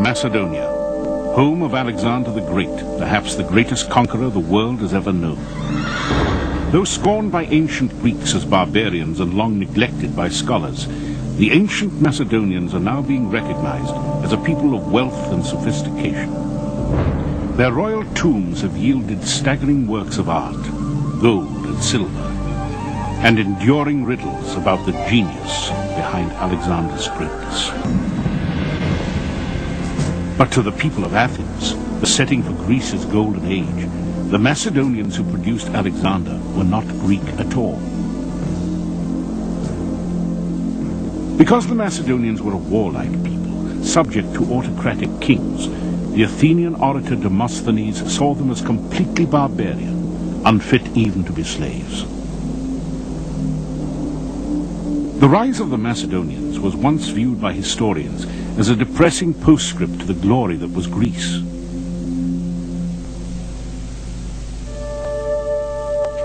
Macedonia, home of Alexander the Great, perhaps the greatest conqueror the world has ever known. Though scorned by ancient Greeks as barbarians and long neglected by scholars, the ancient Macedonians are now being recognized as a people of wealth and sophistication. Their royal tombs have yielded staggering works of art, gold and silver, and enduring riddles about the genius behind Alexander's greatness. But to the people of Athens, the setting for Greece's golden age, the Macedonians who produced Alexander were not Greek at all. Because the Macedonians were a warlike people, subject to autocratic kings, the Athenian orator Demosthenes saw them as completely barbarian, unfit even to be slaves. The rise of the Macedonians was once viewed by historians as a depressing postscript to the glory that was Greece.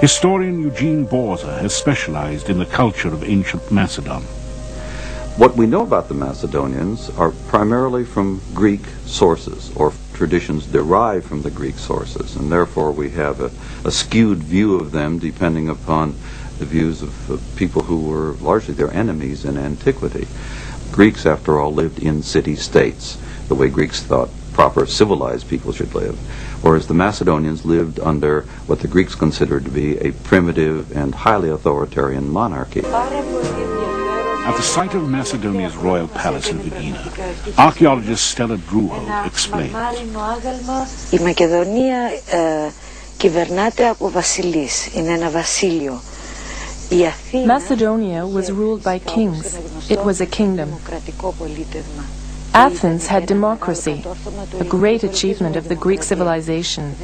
Historian Eugene Borza has specialized in the culture of ancient Macedon. What we know about the Macedonians are primarily from Greek sources, or traditions derived from the Greek sources, and therefore we have a skewed view of them depending upon the views of people who were largely their enemies in antiquity. Greeks, after all, lived in city-states, the way Greeks thought proper civilized people should live, whereas the Macedonians lived under what the Greeks considered to be a primitive and highly authoritarian monarchy. At the site of Macedonia's royal palace in Vigina, archaeologist Stella Druho explains. Η Μακεδονία κυβερνάται από βασιλείς, είναι ένα βασίλειο. Macedonia was ruled by kings. It was a kingdom. Athens had democracy, a great achievement of the Greek civilization.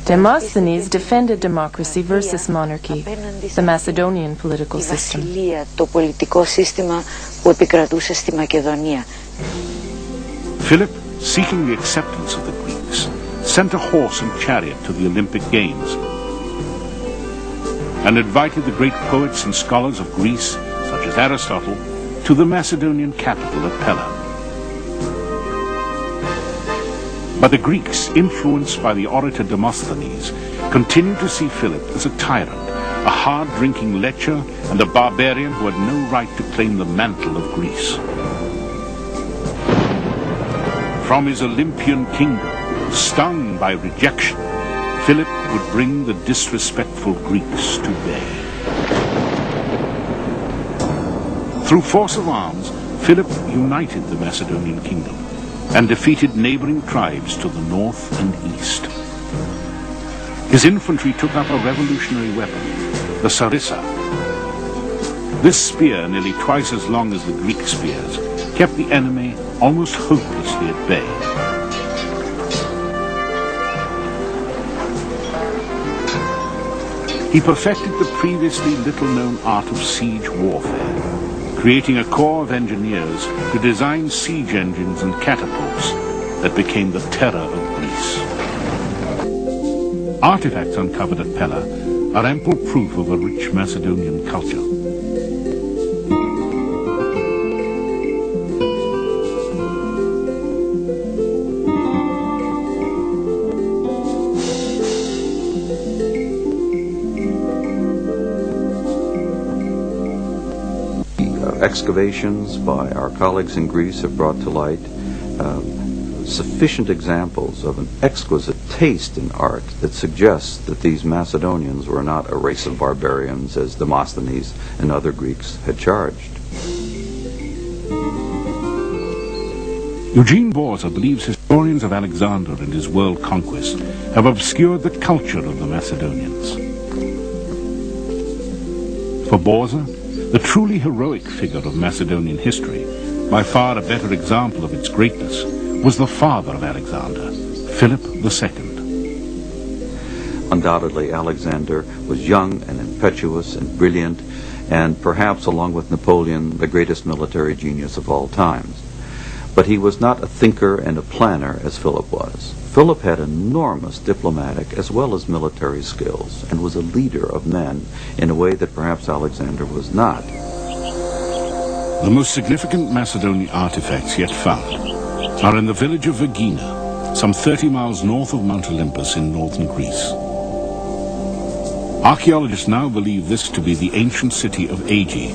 Demosthenes defended democracy versus monarchy, the Macedonian political system. Philip, seeking the acceptance of the Greeks, sent a horse and chariot to the Olympic Games and invited the great poets and scholars of Greece, such as Aristotle, to the Macedonian capital at Pella. But the Greeks, influenced by the orator Demosthenes, continued to see Philip as a tyrant, a hard-drinking lecher, and a barbarian who had no right to claim the mantle of Greece. From his Olympian kingdom, stung by rejection, Philip would bring the disrespectful Greeks to bay. Through force of arms, Philip united the Macedonian kingdom and defeated neighboring tribes to the north and east. His infantry took up a revolutionary weapon, the sarissa. This spear, nearly twice as long as the Greek spears, kept the enemy almost hopelessly at bay. He perfected the previously little-known art of siege warfare, creating a corps of engineers to design siege engines and catapults that became the terror of Greece. Artifacts uncovered at Pella are ample proof of a rich Macedonian culture. Excavations by our colleagues in Greece have brought to light sufficient examples of an exquisite taste in art that suggests that these Macedonians were not a race of barbarians as Demosthenes and other Greeks had charged. Eugene Borza believes historians of Alexander and his world conquest have obscured the culture of the Macedonians. For Borza, the truly heroic figure of Macedonian history, by far a better example of its greatness, was the father of Alexander, Philip II. Undoubtedly, Alexander was young and impetuous and brilliant, and perhaps, along with Napoleon, the greatest military genius of all times. But he was not a thinker and a planner as Philip was. Philip had enormous diplomatic as well as military skills and was a leader of men in a way that perhaps Alexander was not. The most significant Macedonian artifacts yet found are in the village of Vergina, some 30 miles north of Mount Olympus in northern Greece. Archaeologists now believe this to be the ancient city of Aegae.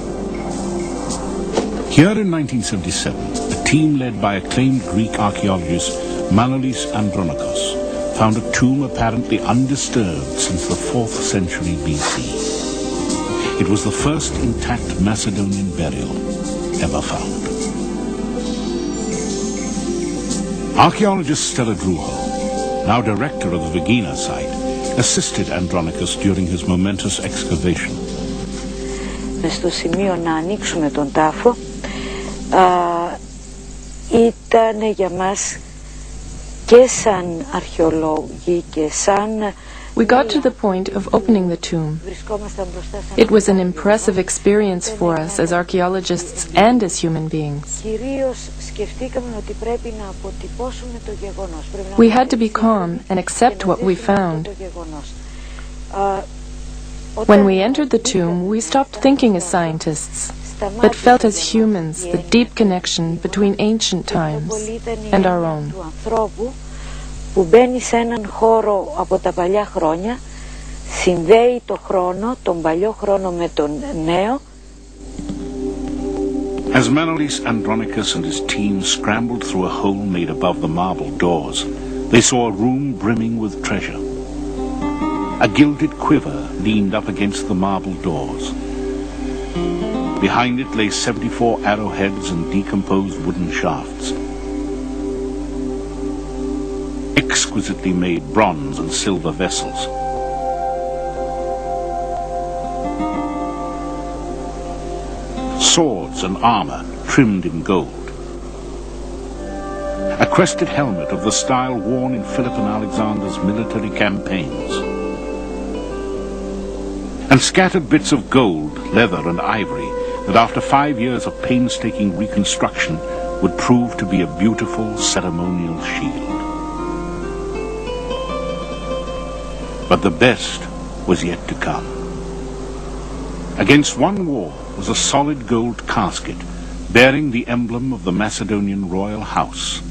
Here in 1977, a team led by acclaimed Greek archaeologist Manolis Andronikos found a tomb apparently undisturbed since the 4th century BC. It was the first intact Macedonian burial ever found. Archaeologist Stella Druho, now director of the Vergina site, assisted Andronikos during his momentous excavation. Στο σημείο να ανοίξουμε τον τάφο ήταν για μας και σαν αρχαιολόγοι και σαν We got to the point of opening the tomb. It was an impressive experience for us as archaeologists and as human beings. We had to be calm and accept what we found. When we entered the tomb, we stopped thinking as scientists, but felt as humans the deep connection between ancient times and our own. Που μπαίνει σε έναν χώρο από τα παλιά χρόνια, συνδέει το χρόνο, τον παλιό χρόνο με τον νέο. As Manolis Andronikos and his team scrambled through a hole made above the marble doors, they saw a room brimming with treasure. A gilded quiver leaned up against the marble doors. Behind it lay 74 arrowheads and decomposed wooden shafts. Exquisitely made bronze and silver vessels. Swords and armor trimmed in gold. A crested helmet of the style worn in Philip and Alexander's military campaigns. And scattered bits of gold, leather and ivory that after 5 years of painstaking reconstruction would prove to be a beautiful ceremonial shield. But the best was yet to come. Against one wall was a solid gold casket bearing the emblem of the Macedonian royal house,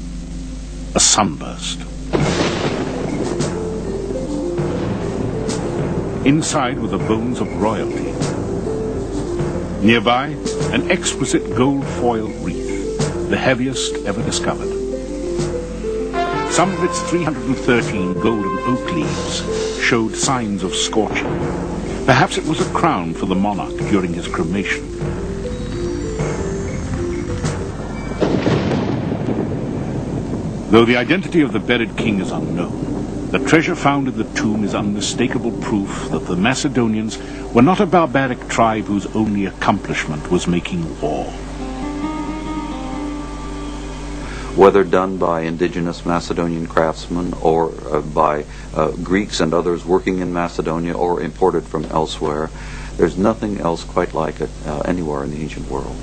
a sunburst. Inside were the bones of royalty. Nearby, an exquisite gold-foiled wreath, the heaviest ever discovered. Some of its 313 golden oak leaves showed signs of scorching. Perhaps it was a crown for the monarch during his cremation. Though the identity of the buried king is unknown, the treasure found in the tomb is unmistakable proof that the Macedonians were not a barbaric tribe whose only accomplishment was making war. Whether done by indigenous Macedonian craftsmen or by Greeks and others working in Macedonia or imported from elsewhere, there's nothing else quite like it anywhere in the ancient world.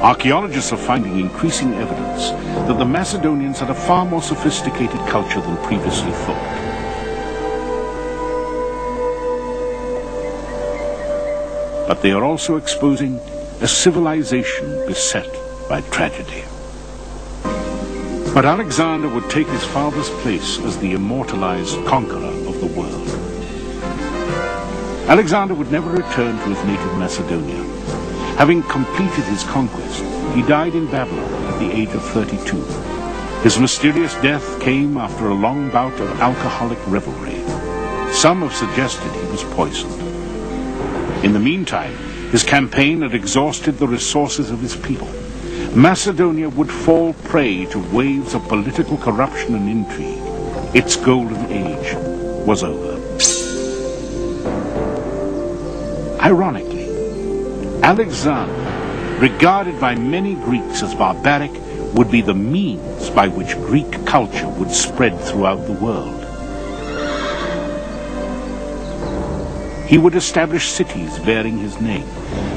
Archaeologists are finding increasing evidence that the Macedonians had a far more sophisticated culture than previously thought. But they are also exposing a civilization beset by tragedy. But Alexander would take his father's place as the immortalized conqueror of the world. Alexander would never return to his native Macedonia. Having completed his conquest, he died in Babylon at the age of 32. His mysterious death came after a long bout of alcoholic revelry. Some have suggested he was poisoned. In the meantime, his campaign had exhausted the resources of his people. Macedonia would fall prey to waves of political corruption and intrigue. Its golden age was over. Ironically, Alexander, regarded by many Greeks as barbaric, would be the means by which Greek culture would spread throughout the world. He would establish cities bearing his name,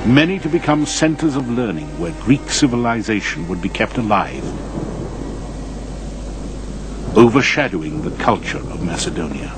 many to become centers of learning where Greek civilization would be kept alive, overshadowing the culture of Macedonia.